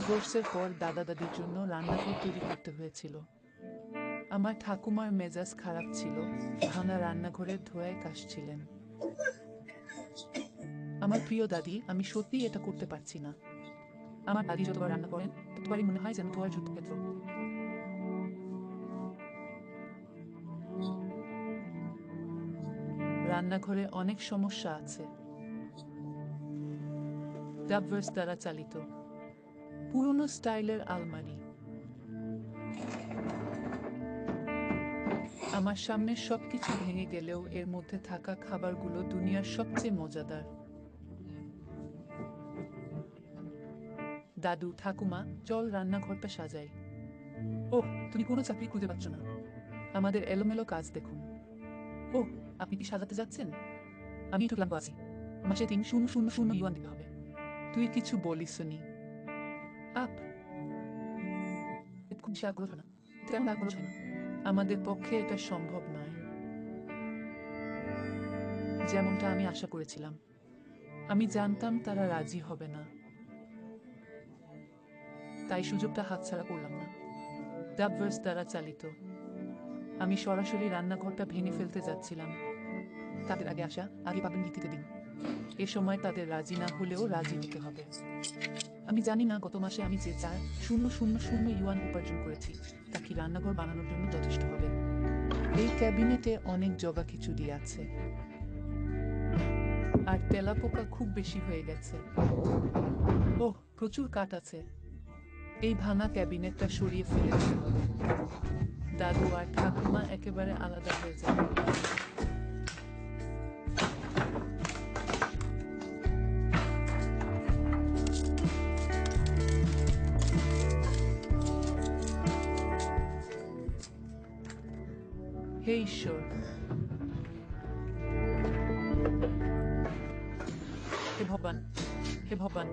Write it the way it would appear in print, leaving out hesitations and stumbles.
কোর্সের পর দাদা দাদির জন্য রান্নাঘর তৈরি করতে হয়েছিল। আমার ঠাকুমার মেজাজ খারাপ ছিল, ভাঙা রান্নাঘরের ধোঁয়ায় কাশছিলেন। আমার প্রিয় দাদি, আমি সত্যিই এটা করতে পারছি না। আমার দাদি যতবার রান্না করেন ততবারই মনে হয় যেন ধোঁয়ার যুদ্ধক্ষেত্র। রান্নাঘরে অনেক সমস্যা আছে। ডাবভার্স দ্বারা চালিত পুরনো স্টাইলের আলমারি। আমার সামনের সবকিছু ভেঙে গেলেও এর মধ্যে থাকা খাবারগুলো দুনিয়ার সবচেয়ে মজাদার। দাদু, ঠাকুমা, চল রান্নাঘরটা সাজাই। ওহ, তুমি কোনো চাকরি খুঁজে পাচ্ছ না? আমাদের এলোমেলো কাজ দেখুন। ওহ, আপনি কি সাজাতে যাচ্ছেন? আমি একটু ক্লান্ত আছি। মাসে ৩,০০০ ইউয়ান দিতে হবে। তুই কিছু বলিসনি। আপ খুব বেশি আগ্রহ না, তেমন আগ্রহ হয় না। আমাদের পক্ষে এটা সম্ভব নয়, যেমনটা আমি আশা করেছিলাম। আমি জানতাম তারা রাজি হবে না, তাই সুযোগটা হাতছাড়া করলাম না। ডাবভার্স দ্বারা চালিত। আমি সরাসরি রান্নাঘরটা ভেঙে ফেলতে যাচ্ছিলাম। তাদের আগে আসা, আগে পাবেন নীতিতে দিন। এ সময় তাদের রাজি না হলেও রাজি হতে হবে। আমি জানি না গত মাসে আমি যে ৪,০০০ ইউয়ান উপার্জন করেছি তা কি রান্নাঘর বানানোর জন্য যথেষ্ট হবে। এই ক্যাবিনেটে অনেক জগা খিচুড়ি আছে, আর তেলাপোকা খুব বেশি হয়ে গেছে। ওহ, প্রচুর কাঠ আছে। এই ভাঙা ক্যাবিনেটটা সরিয়ে ফেলে দিতে হবে। দাদু আর ঠাকুমা একেবারে আলাদা হয়ে যাবে। হে ঈশ্বর, হে ভগবান, হে ভগবান।